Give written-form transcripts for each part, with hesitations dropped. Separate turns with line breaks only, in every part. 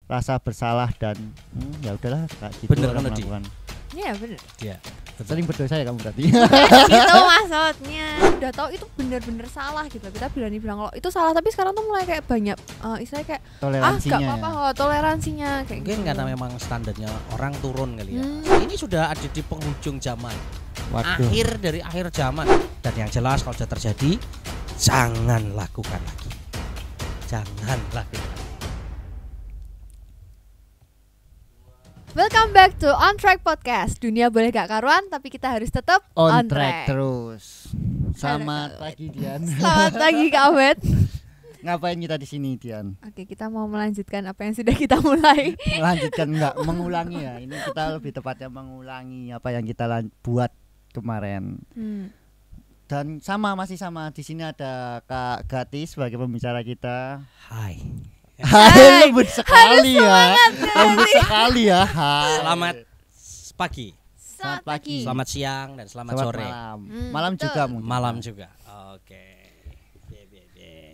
rasa bersalah dan ya udahlah kayak gitu
Bener
orang
kan, Di?
melakukan.
Iya bener.
Dia
Sering berdosa ya kamu berarti.
Gitu maksudnya. Udah tahu itu bener-bener salah gitu. Kita berani bilang kalau itu salah, tapi sekarang tuh mulai kayak banyak istilahnya kayak
Toleransinya.
gak apa-apa kok, toleransinya kayak
mungkin
gitu.
karena memang standarnya orang turun kali ya. Ini sudah ada di penghujung zaman.
Waduh.
Akhir zaman. Dan yang jelas kalau sudah terjadi, jangan lakukan lagi. Jangan lakukan.
Welcome back to On Track Podcast. Dunia boleh gak karuan, tapi kita harus tetap
On track terus. Selamat
Halo,
pagi Dian.
Selamat pagi Kak Ahmed.
Ngapain kita di sini Dian?
Oke, kita mau melanjutkan apa yang sudah kita mulai.
Melanjutkan enggak mengulangi ya. Ini kita lebih tepatnya mengulangi apa yang kita buat kemarin. Dan masih sama di sini ada Kak Gati sebagai pembicara kita.
Hai.
Hai, lembut sekali ya. Lembut sekali ya. Hai.
Selamat pagi,
Selamat pagi.
selamat siang, dan selamat sore.
Malam. Malam
betul.
juga mungkin.
Malam juga. Oke.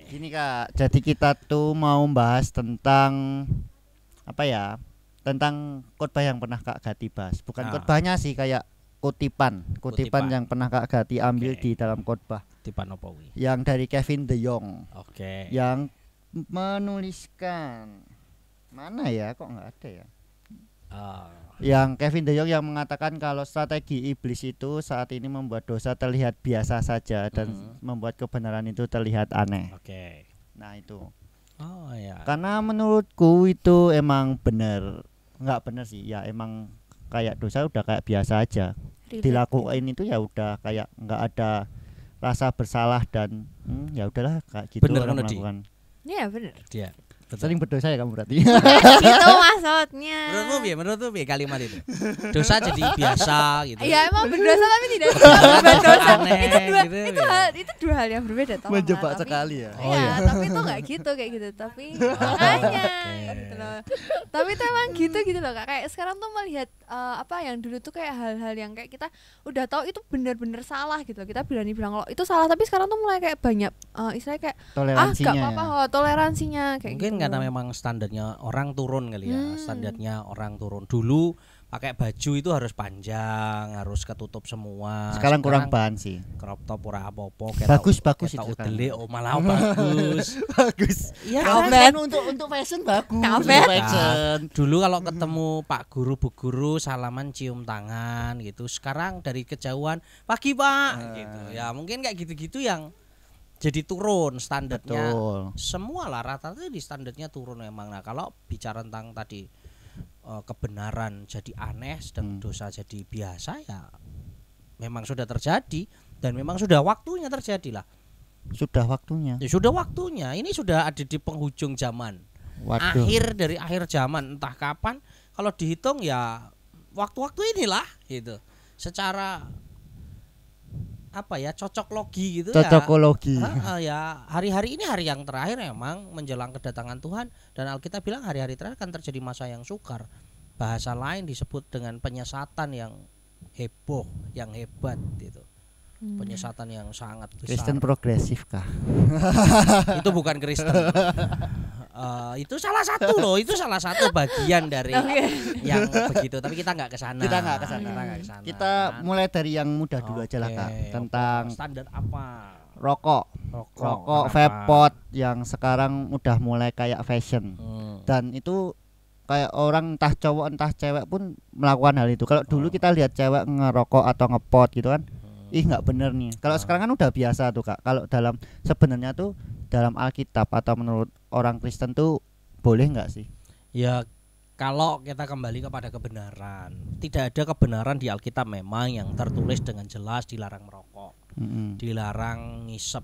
Gini Kak, jadi kita tuh mau bahas tentang apa ya? Tentang khotbah yang pernah Kak Gati bahas. Bukan khotbahnya sih, kayak kutipan yang pernah Kak Gati ambil di dalam khotbah.
Kutipan apa wi?
Yang dari Kevin De Jong.
Oke.
Yang menuliskan mana ya? Kok nggak ada ya? Yang Kevin De Jong yang mengatakan kalau strategi iblis itu saat ini membuat dosa terlihat biasa saja dan membuat kebenaran itu terlihat aneh.
Oke.
Nah itu.
Oh ya.
Karena menurutku itu emang bener, nggak bener sih ya, emang kayak dosa udah kayak biasa aja dilakuin itu ya udah kayak nggak ada rasa bersalah dan ya udahlah kayak gitu
Bener
orang
kan, Di?
melakukan.
Iya bener.
Dia.
Sering berdosa ya kamu berarti.
Gitu maksudnya.
Menurutmu ya kalimat itu. Dosa jadi biasa gitu.
Iya emang berdosa tapi tidak berbuat dosa.
Aneh, gitu, ya.
Itu dua hal yang berbeda. tolonglah.
Menjebak
Tapi-
sekali ya.
Iya, tapi itu nggak gitu kayak gitu. Tapi makanya gitu loh. Tapi itu emang gitu loh Kak. Kayak sekarang tuh melihat apa yang dulu tuh kayak hal-hal yang kayak kita udah tahu itu bener-bener salah gitu. Kita berani bilang kalau itu salah, tapi sekarang tuh mulai kayak banyak istilahnya kayak
Toleransinya
gak apa-apa
ya.
kok, toleransinya kayak
Mungkin
gitu.
karena memang standarnya orang turun kali ya. Standarnya orang turun. Dulu pakai baju itu harus panjang, harus ketutup semua.
Sekarang kurang bahan sih.
crop top ora apa-apa.
Bagus
kita
itu kan.
udele, oh malah bagus.
Bagus.
Iya
Kamen untuk fashion bagus.
Kamen.
Untuk fashion.
Dulu kalau ketemu Pak Guru Bu Guru salaman cium tangan gitu. Sekarang dari kejauhan pagi Pak gitu. Ya mungkin kayak gitu-gitu yang jadi turun standarnya.
Betul.
Semua lah rata-rata di standarnya turun memang. Nah kalau bicara tentang tadi kebenaran jadi aneh sedang dosa jadi biasa, ya memang sudah terjadi dan memang sudah waktunya terjadi lah.
Sudah waktunya.
Ya sudah waktunya. Ini sudah ada di penghujung zaman.
Waduh.
Akhir zaman entah kapan. Kalau dihitung ya waktu-waktu inilah gitu. Secara apa ya, cocok logi gitu
Cocokologi.
ya hari-hari ini hari yang terakhir memang menjelang kedatangan Tuhan, dan Alkitab bilang hari-hari terakhir akan terjadi masa yang sukar. Bahasa lain disebut dengan penyesatan yang heboh, yang hebat gitu. Penyesatan yang sangat besar.
Kristen progresif kah?
Itu bukan Kristen. Itu salah satu loh, itu salah satu bagian dari yang begitu. Tapi kita nggak kesana.
Kita nggak kesana. Kita mulai dari yang mudah dulu aja lah Kak. Tentang
standar apa?
rokok
Kenapa?
vapot yang sekarang udah mulai kayak fashion. Dan itu kayak orang entah cowok entah cewek pun melakukan hal itu. Kalau dulu kita lihat cewek ngerokok atau ngepot gitu kan, nggak bener nih. Kalau sekarang kan udah biasa tuh Kak. Kalau dalam sebenarnya tuh dalam Alkitab atau menurut orang Kristen tuh boleh nggak sih?
Ya kalau kita kembali kepada kebenaran, tidak ada kebenaran di Alkitab memang yang tertulis dengan jelas dilarang merokok, dilarang ngisep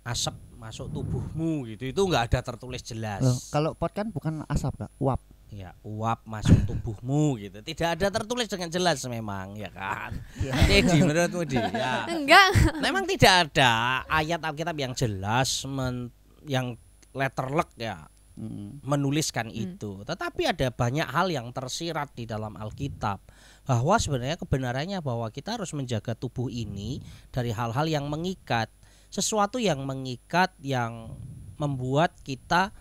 asap masuk tubuhmu gitu. Itu nggak ada tertulis jelas.
Loh, kalau pot kan bukan asap Kak, uap.
Ya uap masuk tubuhmu gitu. Tidak ada tertulis dengan jelas memang, ya kan. Jadi menurutmu ya.
Enggak.
Memang tidak ada ayat Alkitab yang jelas yang letterlek ya menuliskan itu. Tetapi ada banyak hal yang tersirat di dalam Alkitab bahwa sebenarnya kebenarannya bahwa kita harus menjaga tubuh ini dari hal-hal yang mengikat, sesuatu yang mengikat yang membuat kita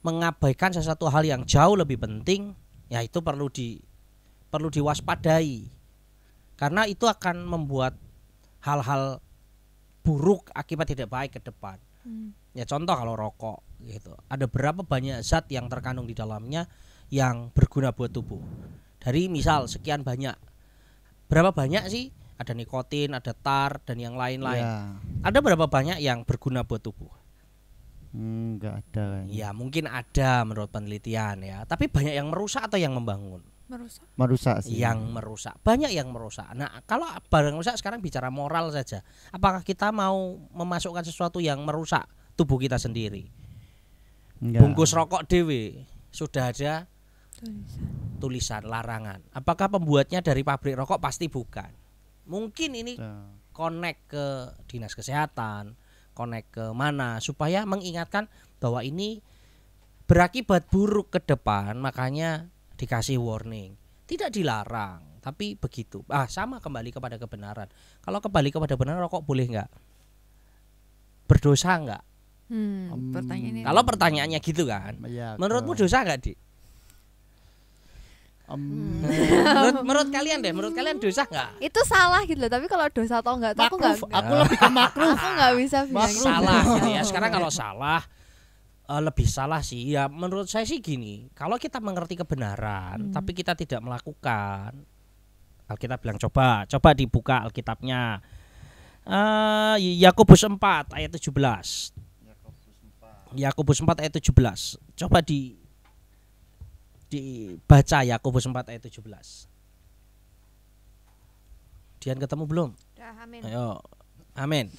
mengabaikan sesuatu hal yang jauh lebih penting, ya itu perlu diwaspadai. Karena itu akan membuat hal-hal buruk akibat tidak baik ke depan. Ya contoh kalau rokok gitu. Ada berapa banyak zat yang terkandung di dalamnya yang berguna buat tubuh. Dari misal sekian banyak. Berapa banyak sih? Ada nikotin, ada tar dan yang lain-lain.
Ya.
Ada berapa banyak yang berguna buat tubuh?
Enggak ada.
Ya mungkin ada menurut penelitian ya. Tapi banyak yang merusak atau yang membangun?
Merusak sih.
Yang merusak. Banyak yang merusak. Nah kalau barang rusak sekarang bicara moral saja. Apakah kita mau memasukkan sesuatu yang merusak tubuh kita sendiri?
Enggak.
Bungkus rokok dewe sudah ada tulisan larangan. Apakah pembuatnya dari pabrik rokok? Pasti bukan. Mungkin ini connect ke dinas kesehatan, connect ke mana supaya mengingatkan bahwa ini berakibat buruk ke depan, makanya dikasih warning. Tidak dilarang, tapi begitu. Sama kembali kepada kebenaran. Kalau kembali kepada kebenaran, rokok boleh nggak? Berdosa nggak?
Pertanyaannya.
Kalau pertanyaannya gitu kan,
Ya,
menurutmu dosa nggak, Dik? Menurut kalian deh, menurut kalian dosa nggak?
Itu salah gitu loh, tapi kalau dosa atau enggak aku enggak.
Aku lebih ke makruh.
Aku enggak bisa bilang gitu.
Salah gitu ya. Sekarang kalau salah lebih salah sih. Ya menurut saya sih gini, kalau kita mengerti kebenaran tapi kita tidak melakukan, Alkitab bilang coba dibuka Alkitabnya. Yakobus 4 ayat 17. Yakobus 4 ayat 17. Coba dibaca Yakobus 4 ayat 17. Dian ketemu belum?
Udah, amin.
Ayo. Amin.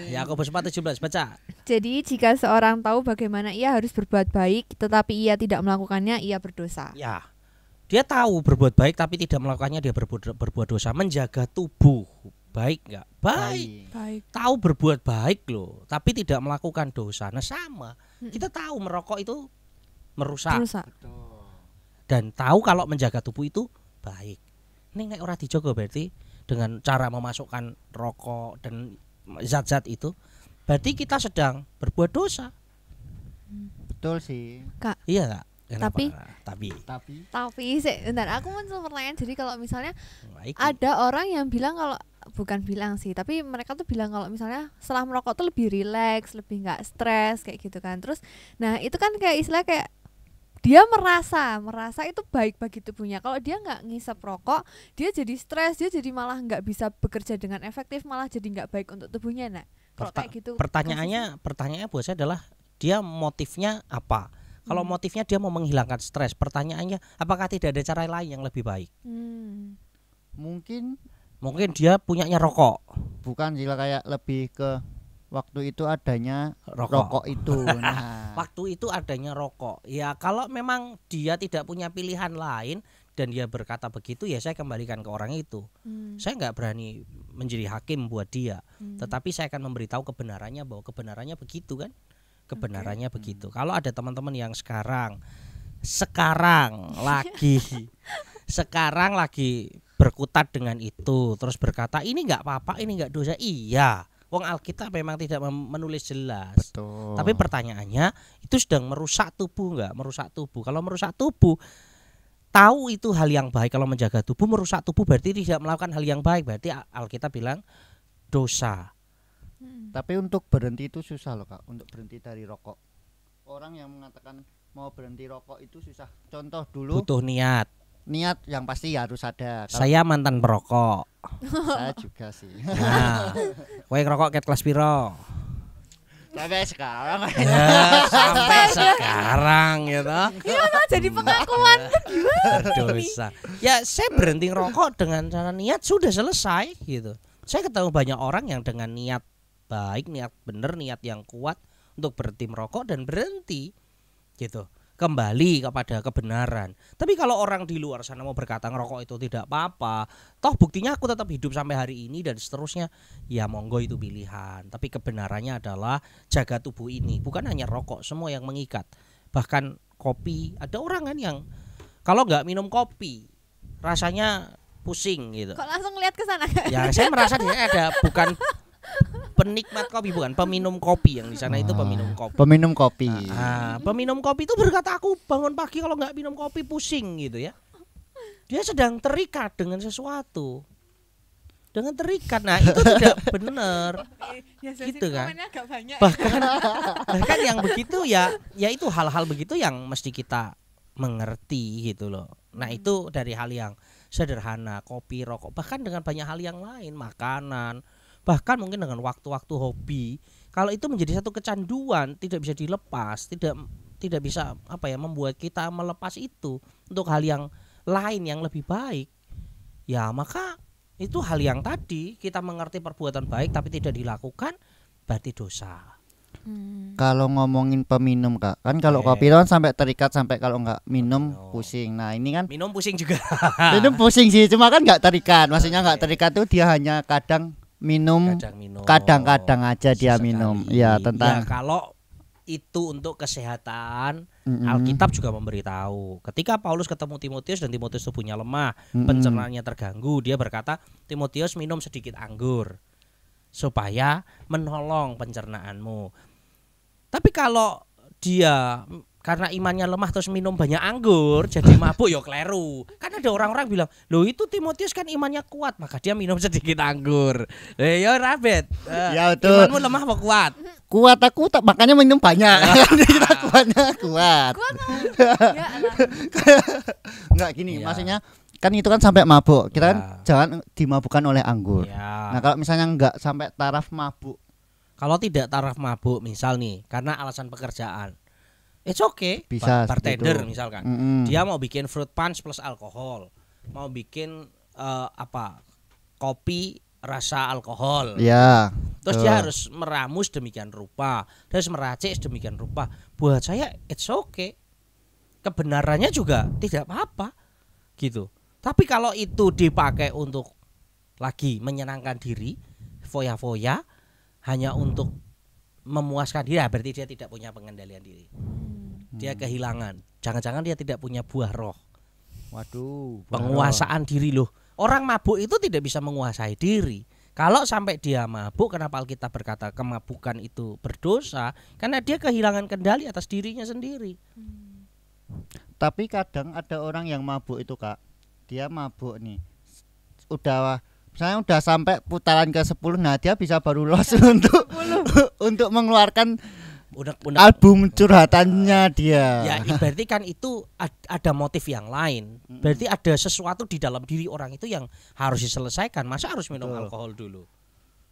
Yakobus 4:17 baca.
Jadi jika seorang tahu bagaimana ia harus berbuat baik tetapi ia tidak melakukannya, ia berdosa.
Ya. Dia tahu berbuat baik tapi tidak melakukannya, dia berbuat dosa. Menjaga tubuh baik enggak? Baik. Tahu berbuat baik loh, tapi tidak melakukan dosa. Nah sama. Kita tahu merokok itu merusak. Dan tahu kalau menjaga tubuh itu baik. Ini nek ora dijogo berarti dengan cara memasukkan rokok dan zat-zat itu, berarti kita sedang berbuat dosa.
Betul sih.
Kak.
Iya enggak?
Tapi bentar, aku muncul pertanyaan. Jadi kalau misalnya ada orang yang bilang kalau bukan bilang sih, tapi mereka tuh bilang kalau misalnya setelah merokok tuh lebih rileks, lebih nggak stres kayak gitu kan. Terus, nah itu kan kayak istilah kayak dia merasa itu baik bagi tubuhnya. Kalau dia nggak ngisep rokok, dia jadi stres, dia jadi malah nggak bisa bekerja dengan efektif, malah jadi nggak baik untuk tubuhnya. Nah, kalau kayak gitu.
Pertanyaannya buat saya adalah dia motifnya apa? Kalau motifnya dia mau menghilangkan stres, pertanyaannya apakah tidak ada cara lain yang lebih baik? Mungkin dia punyanya rokok.
Bukan sila kayak lebih ke waktu itu adanya rokok itu. Nah.
Waktu itu adanya rokok. Ya kalau memang dia tidak punya pilihan lain dan dia berkata begitu, ya saya kembalikan ke orang itu. Saya nggak berani menjadi hakim buat dia. Tetapi saya akan memberitahu kebenarannya, bahwa kebenarannya begitu kan. Kebenarannya begitu. Kalau ada teman-teman yang sekarang lagi berkutat dengan itu, terus berkata ini nggak apa-apa, ini nggak dosa. Iya, wong Alkitab memang tidak menulis jelas.
Betul.
Tapi pertanyaannya itu sedang merusak tubuh nggak? Merusak tubuh. Kalau merusak tubuh, tahu itu hal yang baik. Kalau menjaga tubuh, merusak tubuh berarti tidak melakukan hal yang baik. Berarti Alkitab bilang dosa.
Tapi untuk berhenti itu susah loh Kak, untuk berhenti dari rokok. Orang yang mengatakan mau berhenti rokok itu susah. Contoh dulu.
Butuh niat.
Niat yang pasti harus ada.
Saya mantan perokok.
Saya juga sih.
Nah, kowe ngerokok ket kelas piro?
Sampai sekarang.
Sampai sekarang gitu.
Gimana jadi pengakuan tuh gimana?
Berdosa. Ya saya berhenti ngerokok dengan cara niat sudah selesai gitu. Saya ketemu banyak orang yang dengan niat baik, niat benar, niat yang kuat untuk berhenti merokok dan berhenti gitu. Kembali kepada kebenaran. Tapi kalau orang di luar sana mau berkata ngerokok itu tidak apa-apa, toh buktinya aku tetap hidup sampai hari ini dan seterusnya, ya monggo itu pilihan. Tapi kebenarannya adalah jaga tubuh ini, bukan hanya rokok, semua yang mengikat. Bahkan kopi, ada orang kan yang kalau nggak minum kopi rasanya pusing gitu.
Kok langsung lihat ke sana?
Ya saya merasa dia ada bukan penikmat kopi, bukan peminum kopi yang di sana itu peminum kopi.
Peminum kopi.
Peminum kopi itu berkata aku bangun pagi kalau nggak minum kopi pusing gitu ya. Dia sedang terikat dengan sesuatu. Dengan terikat, nah itu tidak benar, gitu kan? Bahkan yang begitu ya itu hal-hal begitu yang mesti kita mengerti gitu loh. Nah itu dari hal yang sederhana, kopi, rokok, bahkan dengan banyak hal yang lain, makanan, bahkan mungkin dengan waktu-waktu hobi. Kalau itu menjadi satu kecanduan, tidak bisa dilepas, tidak bisa membuat kita melepas itu untuk hal yang lain yang lebih baik. Ya maka itu hal yang tadi kita mengerti perbuatan baik tapi tidak dilakukan berarti dosa.
Kalau ngomongin peminum Kak, kan kalau kopi itu kan sampai terikat sampai kalau nggak minum pusing. Nah ini kan
minum pusing juga.
Minum pusing sih, cuma kan nggak terikat. Maksudnya nggak terikat tuh dia hanya kadang minum, kadang-kadang aja dia minum. Ya tentang.
Ya, kalau itu untuk kesehatan, Alkitab juga memberitahu. Ketika Paulus ketemu Timotius dan Timotius tubuhnya lemah, pencernaannya terganggu, dia berkata, Timotius minum sedikit anggur supaya menolong pencernaanmu. Tapi kalau dia karena imannya lemah terus minum banyak anggur jadi mabuk ya kleru. Kan ada orang-orang bilang, "Loh itu Timotius kan imannya kuat, maka dia minum sedikit anggur." Ya rabet.
Ya betul.
Imanmu lemah apa kuat?
Kuat aku tak makanya minum banyak. Kita kuat.
Ya
Enggak gini, maksudnya kan itu kan sampai mabuk. Kita kan jangan dimabukkan oleh anggur. Nah, kalau misalnya enggak sampai taraf mabuk.
Kalau tidak taraf mabuk misal nih karena alasan pekerjaan. It's okay.
Bisa
bartender misalkan. Dia mau bikin fruit punch plus alkohol. Mau bikin kopi rasa alkohol.
Ya.
Terus dia harus meramus demikian rupa, terus meracik sedemikian rupa. Buat saya it's okay. Kebenarannya juga tidak apa-apa. Gitu. Tapi kalau itu dipakai untuk lagi menyenangkan diri, foya-foya, hanya untuk memuaskan diri, berarti dia tidak punya pengendalian diri. Dia kehilangan. Jangan-jangan dia tidak punya buah roh.
Waduh,
penguasaan diri loh. Orang mabuk itu tidak bisa menguasai diri. Kalau sampai dia mabuk, kenapa Alkitab berkata kemabukan itu berdosa? Karena dia kehilangan kendali atas dirinya sendiri.
Tapi kadang ada orang yang mabuk itu Kak. Dia mabuk nih. Misalnya udah sampai putaran ke-10, nah dia bisa baru los untuk mengeluarkan album curhatannya dia.
Ya, berarti kan itu ada motif yang lain. Berarti ada sesuatu di dalam diri orang itu yang harus diselesaikan. Masa harus minum alkohol dulu?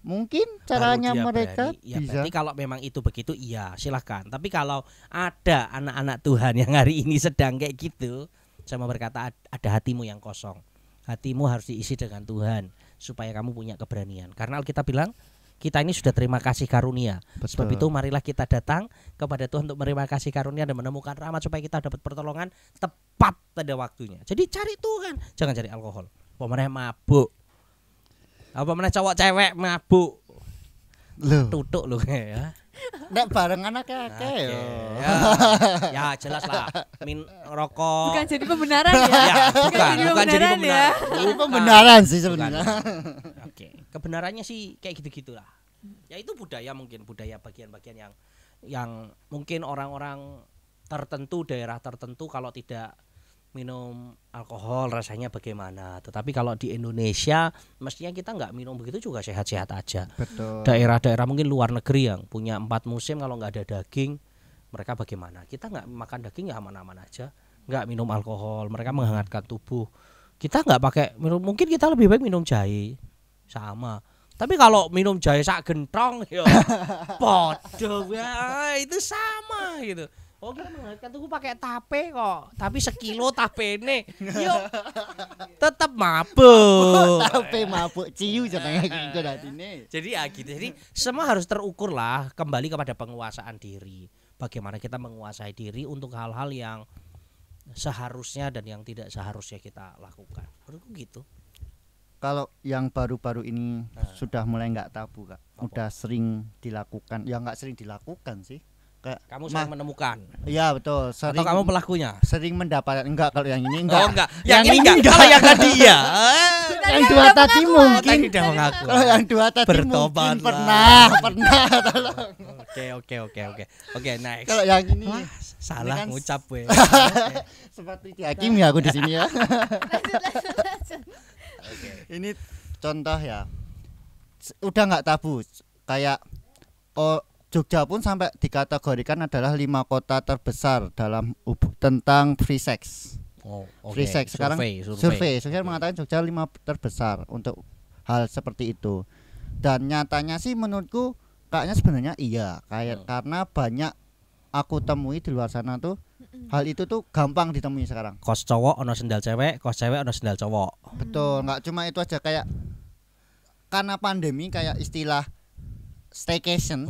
Mungkin caranya mereka
ya,
bisa.
Berarti kalau memang itu begitu, iya silahkan. Tapi kalau ada anak-anak Tuhan yang hari ini sedang kayak gitu, saya mau berkata ada hatimu yang kosong. Hatimu harus diisi dengan Tuhan supaya kamu punya keberanian. Karena Alkitab bilang kita ini sudah terima kasih karunia. Betul. Sebab itu marilah kita datang kepada Tuhan untuk menerima kasih karunia dan menemukan rahmat supaya kita dapat pertolongan tepat pada waktunya. Jadi cari Tuhan, jangan cari alkohol. Pemenang mabuk. Apa meneh cowok cewek mabuk.
Loh.
Tutuk lho ya.
Nek barengan akeh-akeh yo.
Ya jelas lah. Rokok.
Bukan jadi pembenaran ya.
Bukan jadi pembenaran.
Ya.
Ini pembenaran sih sebenarnya.
Oke, kebenarannya sih kayak gitu-gitulah. Ya itu budaya bagian-bagian yang mungkin orang-orang tertentu, daerah tertentu kalau tidak minum alkohol rasanya bagaimana. Tetapi kalau di Indonesia mestinya kita nggak minum begitu juga sehat-sehat aja.
Betul.
Daerah-daerah mungkin luar negeri yang punya 4 musim kalau nggak ada daging, mereka bagaimana? Kita nggak makan daging ya aman-aman aja. Nggak minum alkohol, mereka menghangatkan tubuh. Kita nggak pakai minum, mungkin kita lebih baik minum jahe sama. Tapi kalau minum jahe sak gentong ya podo ya itu sama gitu. Oh kita menghangatkan tubuh pakai tape kok, tapi sekilo tapene, yuk tetap mabuk.
Tape mabuk ciu jenenge gitu datine.
Jadi ya gitu. Jadi semua harus terukur lah, kembali kepada penguasaan diri. Bagaimana kita menguasai diri untuk hal-hal yang seharusnya dan yang tidak seharusnya kita lakukan. Menurutku gitu.
Kalau yang baru-baru ini sudah mulai nggak tabu Kak, udah sering dilakukan, ya nggak sering dilakukan sih.
Kamu sering menemukan.
Iya betul. Sering,
atau kamu pelakunya?
Sering mendapatkan. Enggak, kalau yang ini enggak.
Oh enggak. Yang ini enggak. Kalau yang tadi ya.
yang dua tadi mungkin.
Tadi udah mengaku.
Kalau yang dua tadi
Bertobat
mungkin
lah.
pernah tolong.
Oke, next.
Kalau yang ini
Wah, salah
kan
ngucap gue.
seperti dihakimi aku di sini ya.
Lanjut.
Ini contoh ya. Udah nggak tabu kayak Jogja pun sampai dikategorikan adalah 5 kota terbesar dalam tentang free sex.
Oh, oke.
Free sex sekarang survei mengatakan Jogja 5 terbesar untuk hal seperti itu. Dan nyatanya sih menurutku kayaknya sebenarnya iya karena banyak aku temui di luar sana tuh hal itu tuh gampang ditemui sekarang.
Kos cowok ono sendal cewek, kos cewek ono sendal cowok.
Betul, nggak cuma itu aja kayak karena pandemi kayak istilah staycation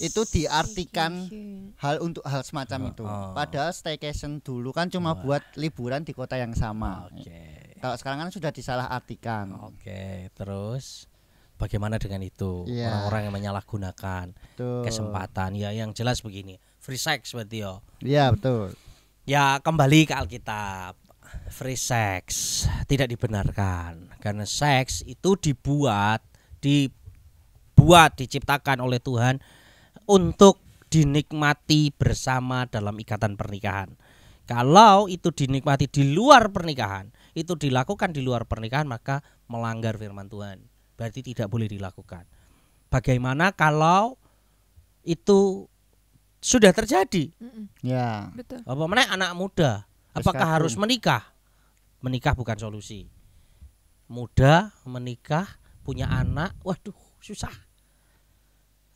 itu diartikan hal semacam itu. Padahal staycation dulu kan cuma buat liburan di kota yang sama. Kalau sekarang kan sudah disalahartikan.
Terus bagaimana dengan itu? Orang-orang yang menyalahgunakan kesempatan. Ya yang jelas begini, free sex berarti yo.
Iya, betul.
Ya kembali ke Alkitab. Free sex tidak dibenarkan karena seks itu diciptakan oleh Tuhan untuk dinikmati bersama dalam ikatan pernikahan. Kalau itu dinikmati di luar pernikahan, itu dilakukan di luar pernikahan, maka melanggar firman Tuhan. Berarti tidak boleh dilakukan. Bagaimana kalau itu sudah terjadi?
Ya.
Betul.
Apa menaik anak muda? Apakah harus menikah? Menikah bukan solusi. Muda menikah, punya anak, waduh susah.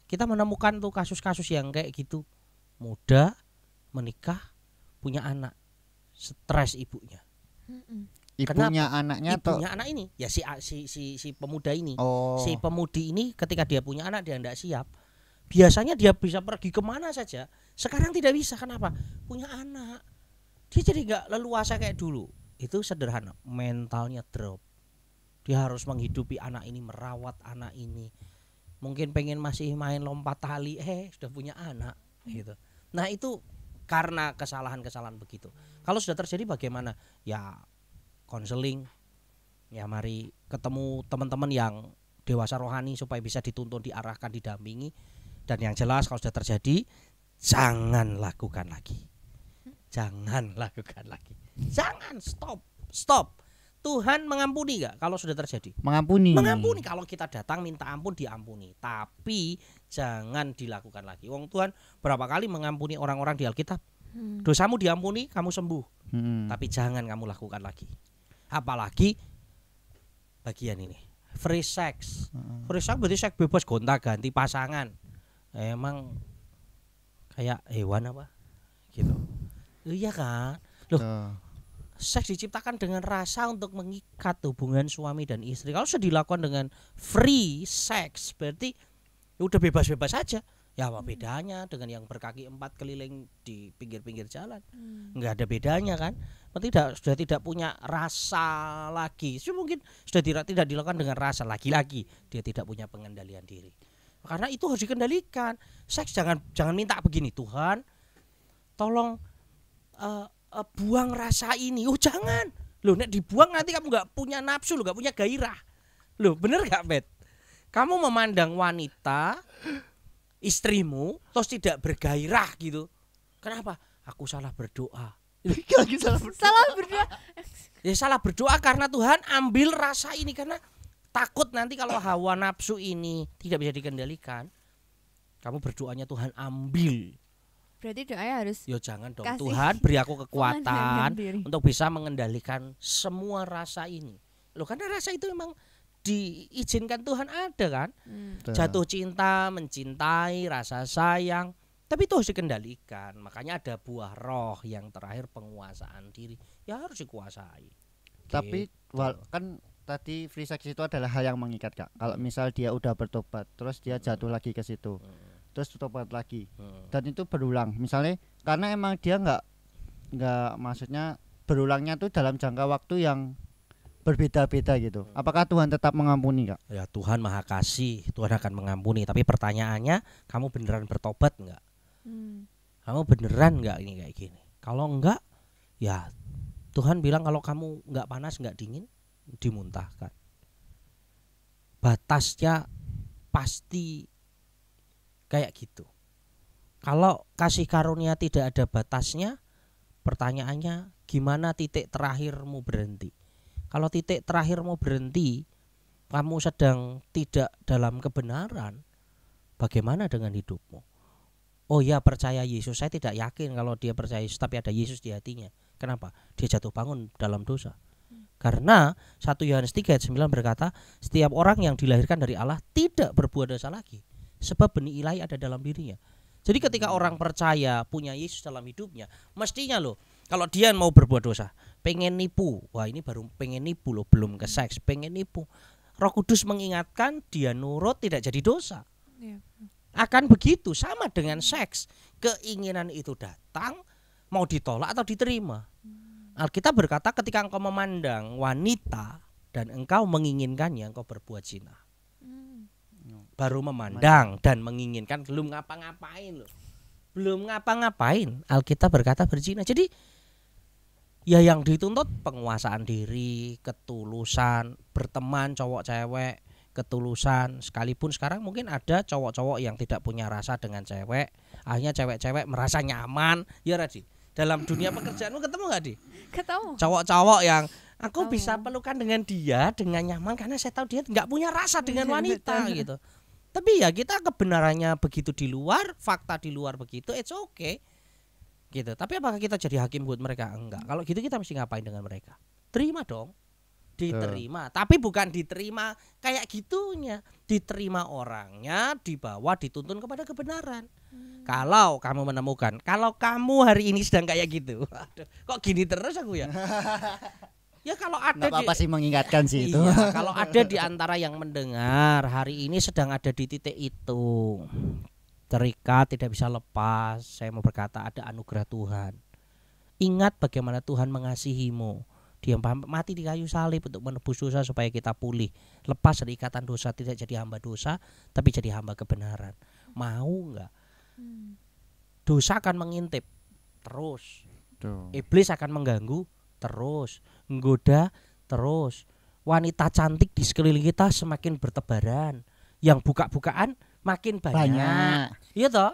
Kita menemukan tuh kasus-kasus yang kayak gitu. Muda menikah, punya anak, stres ibunya.
Ibunya
Kenapa?
anaknya
Ibunya anak ini, ya si pemuda ini. Si pemudi ini ketika dia punya anak dia tidak siap. Biasanya dia bisa pergi kemana saja. Sekarang tidak bisa. Kenapa? Punya anak. Dia jadi nggak leluasa kayak dulu. Itu sederhana. Mentalnya drop. Dia harus menghidupi anak ini, merawat anak ini. Mungkin pengen masih main lompat tali, sudah punya anak gitu. Nah itu karena kesalahan-kesalahan begitu. Kalau sudah terjadi bagaimana? Ya konseling, ya mari ketemu teman-teman yang dewasa rohani supaya bisa dituntun, diarahkan, didampingi. Dan yang jelas kalau sudah terjadi, jangan lakukan lagi. Jangan lakukan lagi. Jangan, stop. Tuhan mengampuni gak kalau sudah terjadi?
Mengampuni
kalau kita datang minta ampun diampuni. Tapi jangan dilakukan lagi. Wong Tuhan berapa kali mengampuni orang-orang di Alkitab. Dosamu diampuni, kamu sembuh. Tapi jangan kamu lakukan lagi. Apalagi bagian ini, free sex. Free sex berarti seks bebas gonta-ganti pasangan. Emang kayak hewan apa? Gitu. Iya kan? Loh. Seks diciptakan dengan rasa untuk mengikat hubungan suami dan istri. Kalau sudah dilakukan dengan free sex berarti ya udah bebas-bebas saja. Ya apa bedanya dengan yang berkaki 4 keliling di pinggir-pinggir jalan? Enggak ada bedanya kan? Sudah tidak punya rasa lagi. Mungkin sudah tidak dilakukan dengan rasa, lagi-lagi dia tidak punya pengendalian diri. Karena itu harus dikendalikan. Seks jangan minta begini, Tuhan tolong buang rasa ini. Oh jangan. Loh nek dibuang nanti kamu gak punya nafsu, lo gak punya gairah. Loh bener gak Bet? Kamu memandang wanita istrimu terus tidak bergairah gitu. Kenapa? Aku salah berdoa.
Salah berdoa.
Ya salah berdoa karena Tuhan ambil rasa ini. Karena takut nanti kalau hawa nafsu ini tidak bisa dikendalikan, kamu berdoanya Tuhan ambil.
Berarti doanya harus
jangan dong. Tuhan beri aku kekuatan untuk bisa mengendalikan semua rasa ini. Loh karena rasa itu memang diizinkan Tuhan ada kan. Jatuh cinta, mencintai, rasa sayang, tapi itu harus dikendalikan. Makanya ada buah roh yang terakhir penguasaan diri. Ya harus dikuasai.
Tapi kan tadi free sex itu adalah hal yang mengikat Kak. Kalau misal dia udah bertobat terus dia jatuh lagi ke situ. Terus tobat lagi dan itu berulang misalnya karena emang dia nggak maksudnya berulangnya tuh dalam jangka waktu yang berbeda-beda gitu. Apakah Tuhan tetap mengampuni Kak?
Ya Tuhan Maha Kasih, Tuhan akan mengampuni. Tapi pertanyaannya, kamu beneran bertobat nggak? Kamu beneran nggak ini kayak gini? Kalau enggak, ya Tuhan bilang kalau kamu nggak panas nggak dingin, dimuntahkan. Batasnya pasti kayak gitu. Kalau kasih karunia tidak ada batasnya, pertanyaannya gimana titik terakhirmu berhenti? Kalau titik terakhirmu berhenti, kamu sedang tidak dalam kebenaran, bagaimana dengan hidupmu? Oh ya, percaya Yesus, saya tidak yakin kalau dia percaya Yesus tapi ada Yesus di hatinya. Kenapa? Dia jatuh bangun dalam dosa. Karena 1 Yohanes 3 ayat 9 berkata, setiap orang yang dilahirkan dari Allah tidak berbuat dosa lagi, sebab benih ilahi ada dalam dirinya. Jadi ketika orang percaya punya Yesus dalam hidupnya, mestinya loh, kalau dia mau berbuat dosa, pengen nipu, wah ini baru pengen nipu loh, belum ke seks, pengen nipu, Roh Kudus mengingatkan, dia nurut, tidak jadi dosa. Akan begitu, sama dengan seks, keinginan itu datang, mau ditolak atau diterima. Alkitab berkata ketika engkau memandang wanita dan engkau menginginkannya, engkau berbuat zina. Baru memandang dan menginginkan, belum ngapa-ngapain loh. Belum ngapa-ngapain, Alkitab berkata berzina. Jadi ya yang dituntut penguasaan diri, ketulusan, berteman cowok cewek, ketulusan. Sekalipun sekarang mungkin ada cowok-cowok yang tidak punya rasa dengan cewek, akhirnya cewek-cewek merasa nyaman. Ya Radi, dalam dunia pekerjaanmu ketemu gak Di?
Ketemu.
Cowok-cowok yang aku bisa pelukan dengan dia dengan nyaman karena saya tahu dia nggak punya rasa dengan wanita gitu. Tapi ya kita kebenarannya begitu di luar, fakta di luar begitu, it's okay gitu. Tapi apakah kita jadi hakim buat mereka? Enggak. Kalau gitu kita mesti ngapain dengan mereka? Terima dong. Diterima. Tapi bukan diterima kayak gitunya. Diterima orangnya, dibawa, dituntun kepada kebenaran. Kalau kamu menemukan, kalau kamu hari ini sedang kayak gitu, aduh, kok gini terus aku ya? Ya kalau ada
nggak apa-apa sih mengingatkan sih itu.
Iya, kalau ada di antara yang mendengar hari ini sedang ada di titik itu, terikat tidak bisa lepas, saya mau berkata ada anugerah Tuhan. Ingat bagaimana Tuhan mengasihimu. Dia mati di kayu salib untuk menebus dosa supaya kita pulih, lepas dari ikatan dosa, tidak jadi hamba dosa tapi jadi hamba kebenaran. Mau nggak? Dosa akan mengintip terus. Iblis akan mengganggu terus, menggoda terus. Wanita cantik di sekeliling kita semakin bertebaran, yang buka-bukaan makin banyak. Iya toh?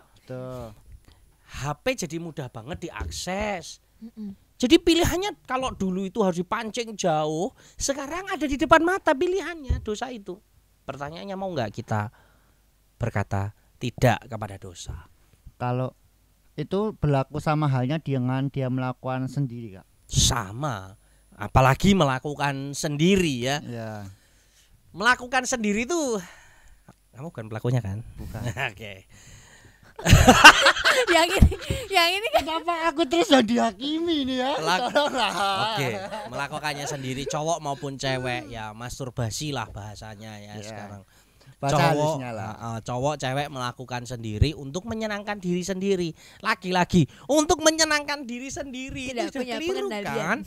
HP jadi mudah banget diakses. Jadi pilihannya kalau dulu itu harus dipancing jauh, sekarang ada di depan mata pilihannya dosa itu. Pertanyaannya mau nggak kita berkata tidak kepada dosa?
Kalau itu berlaku sama halnya dengan dia melakukan sendiri Kak.
Sama, apalagi melakukan sendiri ya. Melakukan sendiri itu kamu bukan pelakunya kan?
Bukan.
Oke.
yang ini
Kenapa aku terus yang dihakimi ini ya?
Oke, melakukannya sendiri cowok maupun cewek ya, masturbasi lah bahasanya ya sekarang. Cowok cewek melakukan sendiri untuk menyenangkan diri sendiri. Laki-laki untuk menyenangkan diri sendiri.
Tidak
itu
punya
keliru kan?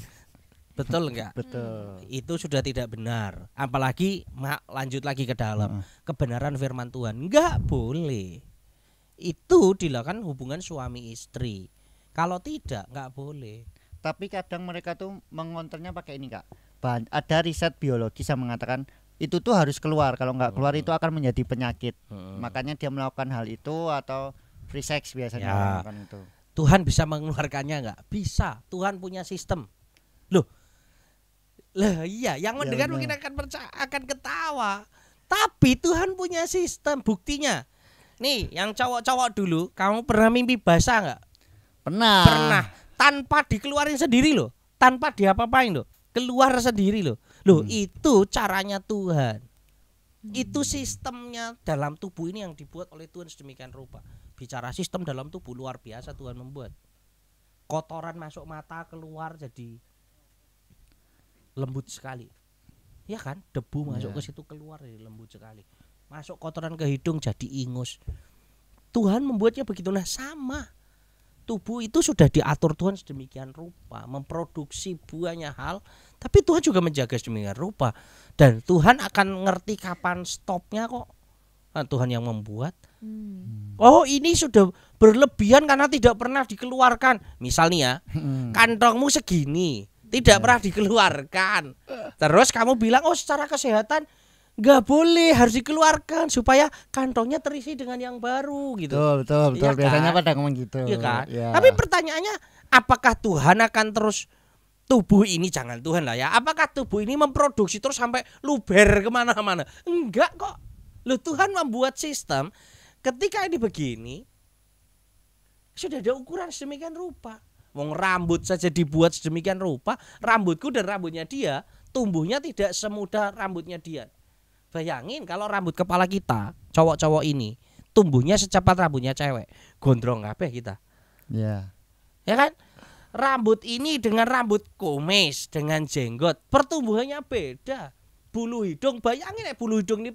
Betul enggak?
Betul.
Itu sudah tidak benar. Apalagi lanjut lagi ke dalam kebenaran firman Tuhan. Enggak boleh. Itu dilakukan hubungan suami istri. Kalau tidak enggak boleh.
Tapi kadang mereka tuh mengonternya pakai ini Kak. Ada riset biologis yang mengatakan itu tuh harus keluar, kalau nggak keluar itu akan menjadi penyakit. Makanya dia melakukan hal itu, atau free sex biasanya melakukan itu.
Tuhan bisa mengeluarkannya nggak? Bisa. Tuhan punya sistem. Loh iya, yang mendengar mungkin akan ketawa. Tapi Tuhan punya sistem. Buktinya nih, yang cowok-cowok dulu, kamu pernah mimpi basah nggak? Pernah. Tanpa dikeluarin sendiri loh, tanpa diapa-apain loh, keluar sendiri loh. Itu caranya Tuhan. Itu sistemnya dalam tubuh ini yang dibuat oleh Tuhan sedemikian rupa. Bicara sistem dalam tubuh, luar biasa Tuhan membuat. Kotoran masuk mata, keluar jadi lembut sekali. Ya kan? Debu masuk ke situ, keluar jadi lembut sekali. Masuk kotoran ke hidung jadi ingus. Tuhan membuatnya begitu. Nah sama, tubuh itu sudah diatur Tuhan sedemikian rupa, memproduksi banyak hal, tapi Tuhan juga menjaga sedemikian rupa. Dan Tuhan akan ngerti kapan stopnya kok. Nah, Tuhan yang membuat. Oh ini sudah berlebihan karena tidak pernah dikeluarkan. Misalnya ya, kantongmu segini, tidak pernah dikeluarkan. Terus kamu bilang oh secara kesehatan nggak boleh, harus dikeluarkan supaya kantongnya terisi dengan yang baru gitu.
Betul.
Iya
Biasanya
kan?
pada ngomong gitu.
Iya kan?
Ya.
Tapi pertanyaannya, apakah Tuhan akan terus tubuh ini, jangan Tuhan lah ya, apakah tubuh ini memproduksi terus sampai luber kemana-mana? Enggak kok. Loh, Tuhan membuat sistem ketika ini begini sudah ada ukuran sedemikian rupa. Wong rambut saja dibuat sedemikian rupa, rambutku dan rambutnya dia tumbuhnya tidak semudah rambutnya dia. Bayangin kalau rambut kepala kita, cowok-cowok ini tumbuhnya secepat rambutnya cewek, gondrong kabeh kita.
Ya.
Ya kan? Rambut ini dengan rambut kumis, dengan jenggot, pertumbuhannya beda. Bulu hidung, bayangin ya bulu hidung ini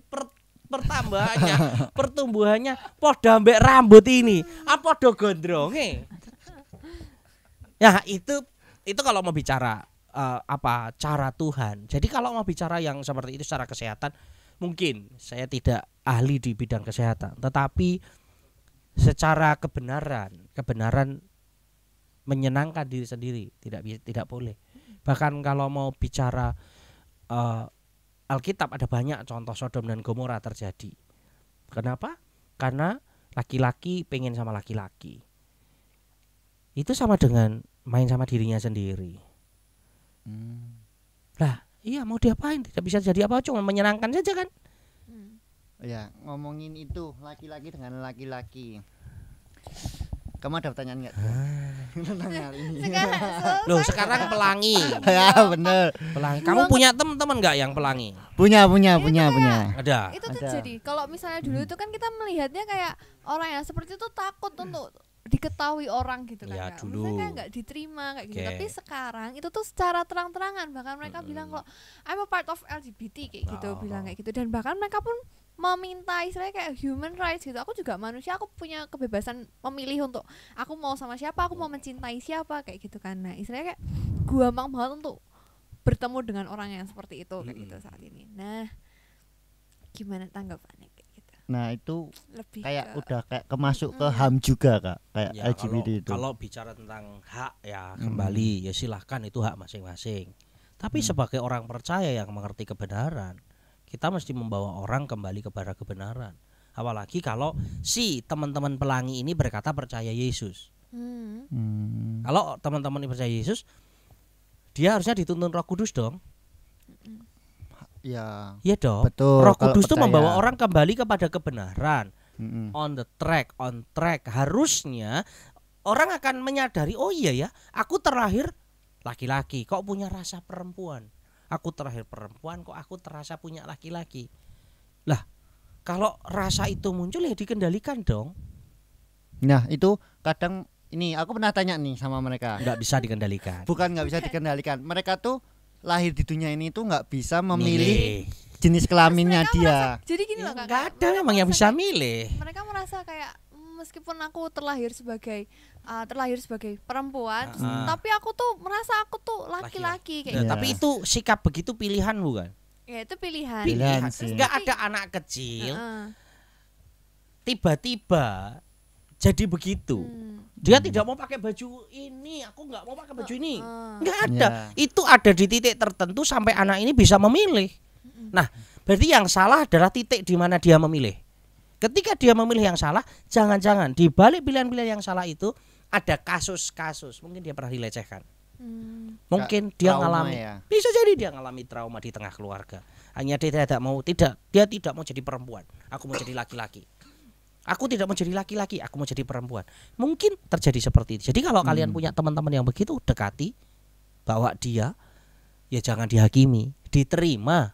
pertambahannya, pertumbuhannya podo ambek rambut ini. Apa podo gondronge? Ya, itu kalau mau bicara cara Tuhan. Jadi kalau mau bicara yang seperti itu secara kesehatan, mungkin saya tidak ahli di bidang kesehatan, tetapi secara kebenaran menyenangkan diri sendiri tidak boleh. Bahkan kalau mau bicara Alkitab ada banyak contoh Sodom dan Gomora terjadi. Kenapa? Karena laki-laki pengen sama laki-laki. Itu sama dengan main sama dirinya sendiri. Lah, iya mau diapain? Tidak bisa jadi apa, cuma menyenangkan saja kan?
Ya, ngomongin itu laki-laki dengan laki-laki. Kamu ada pertanyaan nggak tentang hal ini?
Loh, sekarang pelangi.
Ya bener.
Pelangi. Kamu punya teman-teman nggak yang pelangi?
Punya.
Ada.
Itu terjadi. Kalau misalnya dulu itu kan kita melihatnya kayak orang yang seperti itu takut untuk diketahui orang gitu kan.
Ya,
Kak.
dulu.
Misalnya nggak diterima kayak gitu.
Oke.
Tapi sekarang itu tuh secara terang-terangan, bahkan mereka bilang kalau I'm a part of LGBT kayak gitu, bilang kayak gitu, dan bahkan mereka pun meminta istilahnya kayak human rights gitu. Aku juga manusia, aku punya kebebasan memilih untuk aku mau sama siapa, aku mau mencintai siapa kayak gitu kan. Nah, istilahnya kayak gampang banget untuk bertemu dengan orang yang seperti itu kayak gitu saat ini. Nah, gimana tanggapannya kayak gitu?
Nah, itu
Lebih
kayak
ke,
udah kayak kemasuk ke HAM juga Kak, kayak
Ya,
LGBT itu.
kalau bicara tentang hak ya kembali ya silahkan, itu hak masing-masing. Tapi sebagai orang percaya yang mengerti kebenaran, kita mesti membawa orang kembali kepada kebenaran. Apalagi kalau si teman-teman pelangi ini berkata percaya Yesus. Kalau teman-teman ini percaya Yesus, dia harusnya dituntun Roh Kudus dong.
Ya.
Iya dong.
Betul.
Roh
Kalau
Kudus itu
percaya.
membawa orang kembali kepada kebenaran. On track. Harusnya orang akan menyadari, oh iya ya, aku terlahir laki-laki, kok punya rasa perempuan. Aku terlahir perempuan, kok aku terasa punya laki-laki. Lah, kalau rasa itu muncul ya dikendalikan dong.
Nah, itu kadang ini aku pernah tanya nih sama mereka.
Nggak bisa dikendalikan.
Bukan nggak bisa dikendalikan. Mereka tuh lahir di dunia ini tuh nggak bisa memilih
Milih.
jenis kelaminnya
mereka
dia.
merasa, jadi gini loh Kak,
Nggak
mereka
ada memang yang
merasa
bisa milih.
Mereka merasa kayak meskipun aku terlahir sebagai perempuan, tapi aku tuh merasa aku tuh laki-laki kayak
Nah,
gitu.
tapi itu sikap begitu pilihan bukan?
Ya itu pilihan.
Pilihan sih.
Nggak ada anak kecil tiba-tiba jadi begitu. Dia tidak mau pakai baju ini, aku nggak mau pakai baju ini. Nggak ada. Itu ada di titik tertentu sampai anak ini bisa memilih. Nah, berarti yang salah adalah titik di mana dia memilih. Ketika dia memilih yang salah, jangan-jangan di balik pilihan-pilihan yang salah itu ada kasus-kasus. Mungkin dia pernah dilecehkan. Mungkin dia
Trauma
ngalami,
ya.
bisa jadi dia ngalami trauma di tengah keluarga. Hanya dia tidak mau jadi perempuan. Aku mau jadi laki-laki. Aku tidak mau jadi laki-laki, aku mau jadi perempuan. Mungkin terjadi seperti itu. Jadi kalau kalian punya teman-teman yang begitu, dekati, bawa dia, ya jangan dihakimi, diterima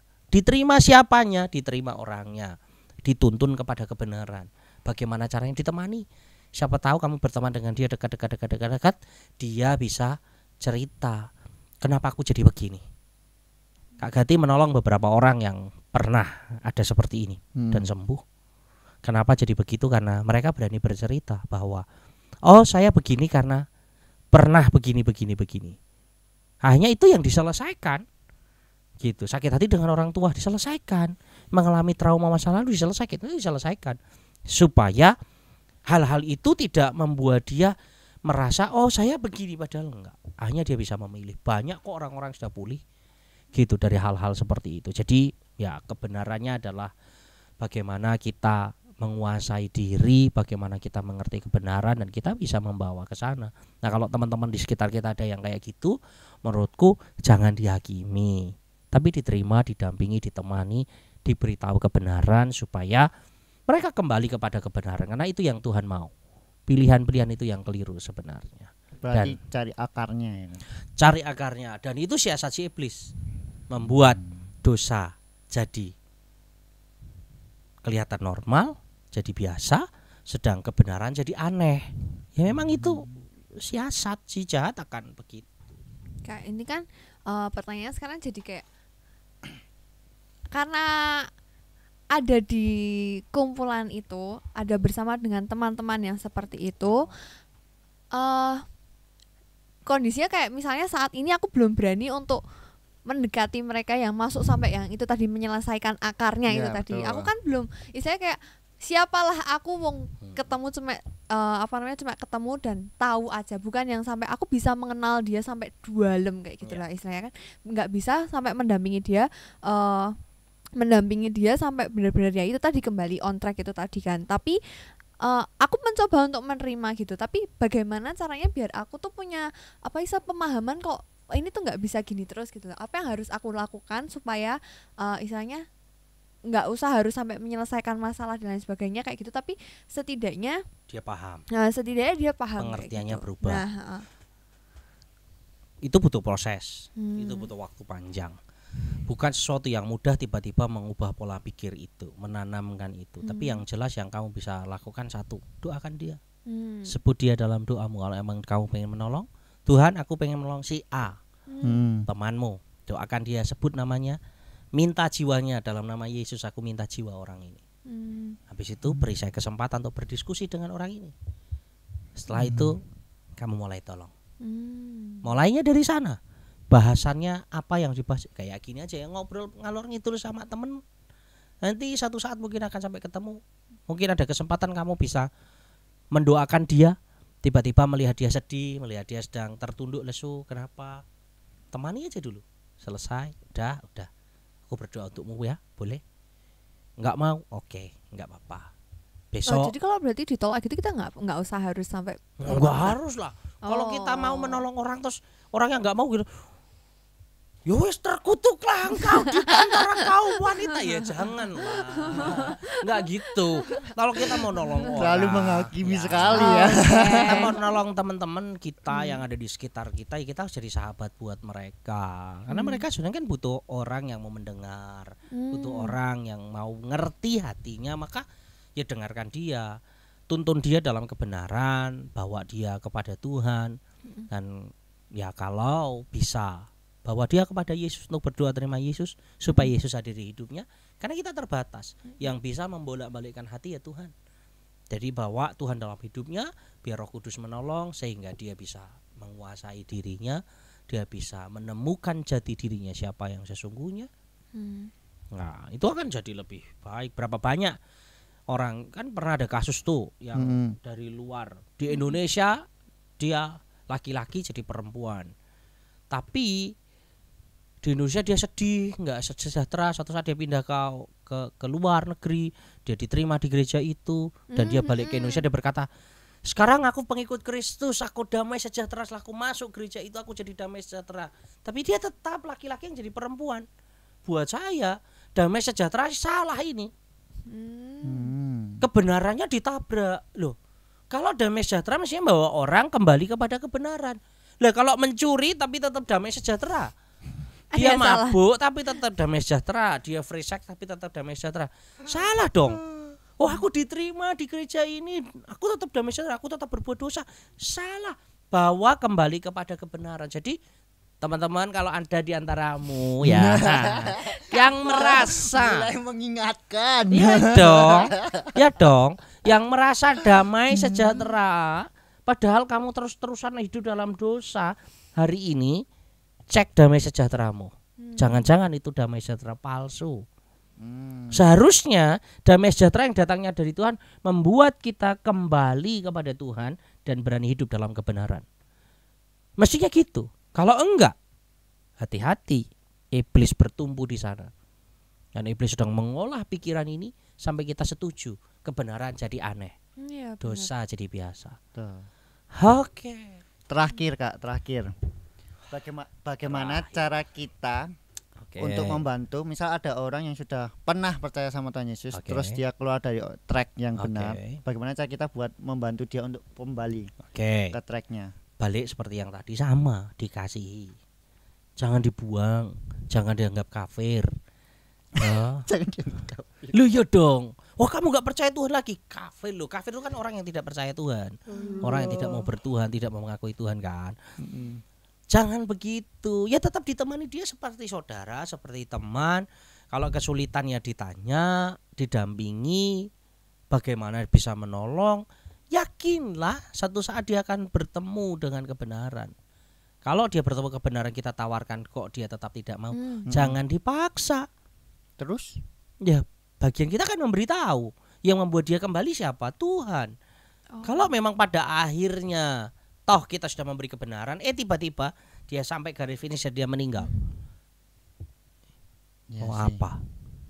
siapanya, diterima orangnya, dituntun kepada kebenaran. Bagaimana caranya ditemani? Siapa tahu kamu berteman dengan dia dekat, dia bisa cerita, kenapa aku jadi begini. Kak Gati menolong beberapa orang yang pernah ada seperti ini dan sembuh. Kenapa jadi begitu? Karena mereka berani bercerita bahwa oh saya begini karena pernah begini. Akhirnya itu yang diselesaikan. Gitu. Sakit hati dengan orang tua diselesaikan. Mengalami trauma masa lalu diselesaikan. Supaya hal-hal itu tidak membuat dia merasa oh saya begini padahal enggak. Hanya dia bisa memilih. Banyak kok orang-orang sudah pulih gitu dari hal-hal seperti itu. Jadi ya kebenarannya adalah bagaimana kita menguasai diri, bagaimana kita mengerti kebenaran dan kita bisa membawa ke sana. Nah, kalau teman-teman di sekitar kita ada yang kayak gitu, menurutku jangan dihakimi, tapi diterima, didampingi, ditemani, diberitahu kebenaran supaya mereka kembali kepada kebenaran karena itu yang Tuhan mau. Pilihan-pilihan itu yang keliru sebenarnya.
Berarti
Dan
cari akarnya ya.
cari akarnya dan itu siasat si iblis membuat dosa jadi kelihatan normal, jadi biasa, sedang kebenaran jadi aneh. Ya memang itu siasat si jahat akan begitu.
Kayak ini kan pertanyaan sekarang jadi kayak karena ada di kumpulan itu, ada bersama dengan teman-teman yang seperti itu, kondisinya kayak misalnya saat ini aku belum berani untuk mendekati mereka yang masuk sampai yang itu tadi menyelesaikan akarnya itu tadi.
Betul.
Aku kan belum, istilahnya kayak siapalah aku mau ketemu cuma cuma ketemu dan tahu aja, bukan yang sampai aku bisa mengenal dia sampai dalam kayak gitulah istilahnya kan. Nggak bisa sampai mendampingi dia sampai benar-benar ya itu tadi kembali on track itu tadi kan. Tapi aku mencoba untuk menerima gitu, tapi bagaimana caranya biar aku tuh punya pemahaman kok ini tuh nggak bisa gini terus gitu. Apa yang harus aku lakukan supaya istilahnya nggak usah harus sampai menyelesaikan masalah dan lain sebagainya kayak gitu, tapi setidaknya
Dia paham.
setidaknya dia paham
Pengertiannya
kayak gitu.
berubah.
Nah,
Itu butuh proses, itu butuh waktu panjang. Bukan sesuatu yang mudah tiba-tiba mengubah pola pikir itu, menanamkan itu. Tapi yang jelas yang kamu bisa lakukan satu, doakan dia. Sebut dia dalam doamu. Kalau emang kamu pengen menolong, Tuhan aku pengen menolong si A, temanmu, doakan dia, sebut namanya, minta jiwanya dalam nama Yesus, aku minta jiwa orang ini. Habis itu beri saya kesempatan untuk berdiskusi dengan orang ini. Setelah itu kamu mulai tolong. Mulainya dari sana. Bahasannya apa yang dibahas, kayak gini aja ya, ngobrol ngalor ngidul sama temen. Nanti satu saat mungkin akan sampai ketemu. Mungkin ada kesempatan kamu bisa mendoakan dia. Tiba-tiba melihat dia sedih, melihat dia sedang tertunduk lesu, kenapa? Temani aja dulu. Selesai, udah. Aku berdoa untukmu ya, boleh? Enggak mau? Oke, enggak apa-apa. Besok.
jadi kalau berarti ditolak gitu kita nggak usah harus sampai
Enggak harus lah. Kalau kita mau menolong orang terus orangnya enggak mau gitu. Ya wis terkutuklah engkau di antara kaum wanita, ya janganlah. Enggak gitu. Kalau kita mau nolong orang,
Terlalu menghakimi
ya,
sekali ya.
kita mau nolong teman-teman kita yang ada di sekitar kita, ya kita harus jadi sahabat buat mereka. Karena mereka sebenarnya kan butuh orang yang mau mendengar, butuh orang yang mau ngerti hatinya, maka ya dengarkan dia, tuntun dia dalam kebenaran, bawa dia kepada Tuhan, dan ya kalau bisa bawa dia kepada Yesus untuk berdoa terima Yesus supaya Yesus hadir di hidupnya, karena kita terbatas. Yang bisa membolak-balikkan hati ya Tuhan. Jadi bawa Tuhan dalam hidupnya, biar Roh Kudus menolong sehingga dia bisa menguasai dirinya, dia bisa menemukan jati dirinya siapa yang sesungguhnya. Nah, itu akan jadi lebih baik. Berapa banyak orang kan pernah ada kasus tuh yang dari luar di Indonesia, dia laki-laki jadi perempuan, tapi di Indonesia dia sedih, nggak sejahtera. Suatu saat dia pindah ke luar negeri, dia diterima di gereja itu, dan dia balik ke Indonesia, dia berkata, sekarang aku pengikut Kristus, aku damai sejahtera. Setelah aku masuk gereja itu aku jadi damai sejahtera. Tapi dia tetap laki-laki yang jadi perempuan. Buat saya damai sejahtera salah ini. Kebenarannya ditabrak loh. Kalau damai sejahtera mestinya bawa orang kembali kepada kebenaran. Lah kalau mencuri tapi tetap damai sejahtera, dia mabuk tapi tetap damai sejahtera, dia free sex tapi tetap damai sejahtera, salah dong. Oh aku diterima di gereja ini, aku tetap damai sejahtera, aku tetap berbuat dosa, salah. Bawa kembali kepada kebenaran. Jadi teman-teman, kalau ada di antaramu ya yang merasa
mulai mengingatkan,
ya dong, yang merasa damai sejahtera padahal kamu terus-terusan hidup dalam dosa, hari ini cek damai sejahteramu. Jangan-jangan itu damai sejahtera palsu. Seharusnya damai sejahtera yang datangnya dari Tuhan membuat kita kembali kepada Tuhan dan berani hidup dalam kebenaran. Mestinya gitu. Kalau enggak, hati-hati, iblis bertumbuh di sana. Dan iblis sedang mengolah pikiran ini sampai kita setuju kebenaran jadi aneh, dosa jadi biasa. Oke.
Terakhir Kak, bagaimana cara kita untuk membantu, misal ada orang yang sudah pernah percaya sama Tuhan Yesus, terus dia keluar dari track yang benar, bagaimana cara kita buat membantu dia untuk kembali ke tracknya?
Balik seperti yang tadi, sama, dikasihi, jangan dibuang, jangan dianggap kafir. Jangan dianggap kafir. Lu ya dong. Wah, kamu nggak percaya Tuhan lagi, kafir lo. Kafir itu kan orang yang tidak percaya Tuhan, orang yang tidak mau bertuhan, tidak mau mengakui Tuhan kan. Jangan begitu. Ya tetap ditemani dia seperti saudara, seperti teman. Kalau kesulitannya ditanya, didampingi, bagaimana bisa menolong. Yakinlah satu saat dia akan bertemu dengan kebenaran. Kalau dia bertemu kebenaran kita tawarkan kok dia tetap tidak mau, jangan dipaksa.
Terus?
Ya bagian kita kan memberitahu. Yang membuat dia kembali siapa? Tuhan. Kalau memang pada akhirnya toh kita sudah memberi kebenaran, tiba-tiba dia sampai garis finish dia meninggal.
Ya
apa?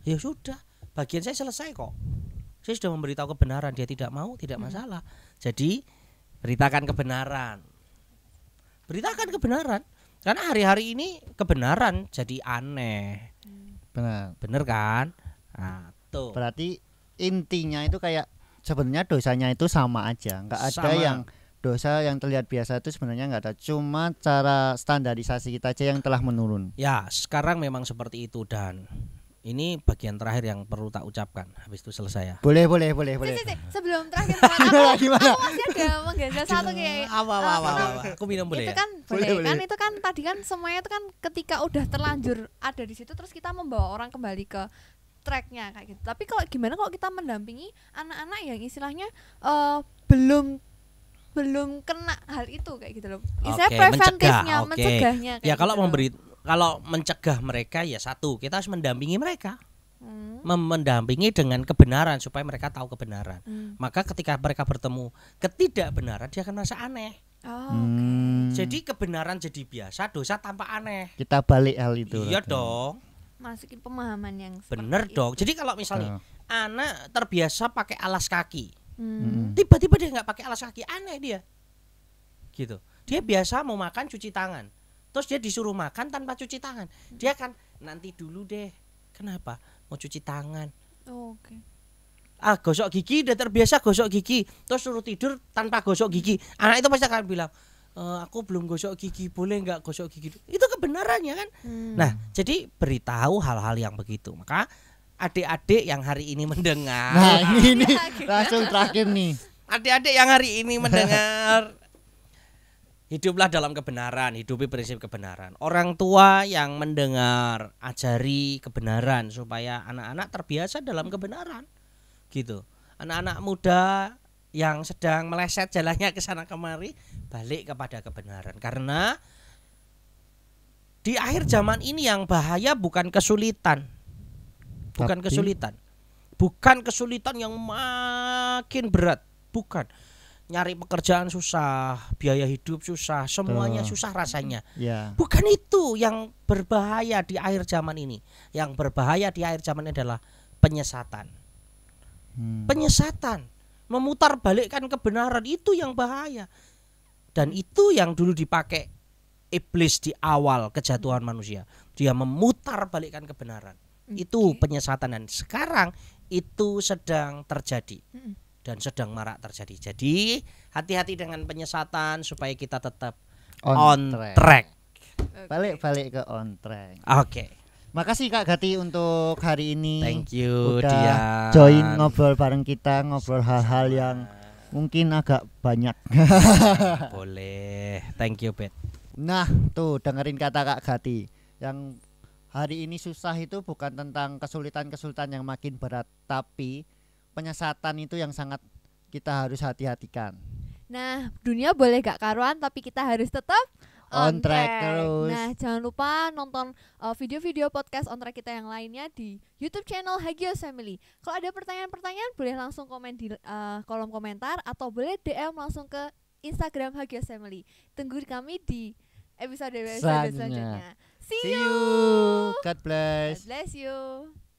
Ya sudah, bagian saya selesai kok. Saya sudah memberitahu kebenaran, dia tidak mau, tidak masalah. Jadi beritakan kebenaran. Beritakan kebenaran. Karena hari-hari ini kebenaran jadi aneh. Bener kan? Nah, tuh.
Berarti intinya itu kayak sebenarnya dosanya itu sama aja, nggak ada yang dosa yang terlihat biasa itu sebenarnya nggak ada, cuma cara standarisasi kita aja yang telah menurun.
Ya sekarang memang seperti itu, dan ini bagian terakhir yang perlu tak ucapkan. Habis itu selesai ya.
Boleh.
Sebelum terakhir aku masih ada menggeser satu kayak
Aku minum boleh
itu
ya?
kan boleh kan, itu kan tadi kan semuanya itu kan ketika udah terlanjur ada di situ terus kita membawa orang kembali ke tracknya kayak gitu. Tapi kalau gimana kalau kita mendampingi anak-anak yang istilahnya belum kena hal itu kayak gitu loh. Istilahnya preventifnya, mencegahnya kayak
ya kalau
gitu
kalau mencegah mereka ya satu, kita harus mendampingi mereka. Mendampingi dengan kebenaran supaya mereka tahu kebenaran. Maka ketika mereka bertemu ketidakbenaran dia akan merasa aneh. Jadi kebenaran jadi biasa, dosa tampak aneh.
Kita balik hal itu.
Iya dong.
Masukin pemahaman yang
bener dong.
itu.
Jadi kalau misalnya anak terbiasa pakai alas kaki, tiba-tiba dia nggak pakai alas kaki, aneh dia. Gitu. Dia biasa mau makan cuci tangan, terus dia disuruh makan tanpa cuci tangan, dia kan nanti dulu deh. Kenapa? Mau cuci tangan.
Oke.
Gosok gigi, udah terbiasa gosok gigi, terus suruh tidur tanpa gosok gigi. Anak itu pasti akan bilang, aku belum gosok gigi, boleh nggak gosok gigi? Itu kebenarannya kan. Nah, jadi beritahu hal-hal yang begitu. Maka adik-adik yang hari ini mendengar,
nah ini langsung terakhir nih,
adik-adik yang hari ini mendengar, hiduplah dalam kebenaran, hidupi prinsip kebenaran. Orang tua yang mendengar, ajari kebenaran supaya anak-anak terbiasa dalam kebenaran. Gitu. Anak-anak muda yang sedang meleset jalannya ke sana kemari, balik kepada kebenaran. Karena di akhir zaman ini yang bahaya bukan kesulitan. Bukan kesulitan yang makin berat, bukan. Nyari pekerjaan susah, biaya hidup susah, semuanya susah rasanya. Bukan itu yang berbahaya di akhir zaman ini. Yang berbahaya di akhir zaman ini adalah penyesatan. Penyesatan, memutar balikkan kebenaran, itu yang bahaya. Dan itu yang dulu dipakai iblis di awal kejatuhan manusia. Dia memutar balikkan kebenaran. Itu penyesatan, dan sekarang itu sedang terjadi. Dan sedang marak terjadi. Jadi hati-hati dengan penyesatan supaya kita tetap on track.
Balik ke on track.
Oke.
Makasih Kak Gati untuk hari ini.
Thank you
udah
Dian.
Join ngobrol bareng kita, ngobrol hal-hal yang mungkin agak banyak.
Boleh. Thank you Bet.
Nah, tuh dengerin kata Kak Gati. Yang hari ini susah itu bukan tentang kesulitan-kesulitan yang makin berat, tapi penyesatan itu yang sangat kita harus hati-hatikan.
Nah, dunia boleh gak karuan tapi kita harus tetap
on track terus.
Nah, jangan lupa nonton video-video podcast on track kita yang lainnya di YouTube channel Hagios Family. Kalau ada pertanyaan-pertanyaan boleh langsung komen di kolom komentar atau boleh DM langsung ke Instagram Hagios Family. Tunggu kami di episode
Selanjutnya.
selanjutnya. See
See
you.
you. God
God
bless.
bless you.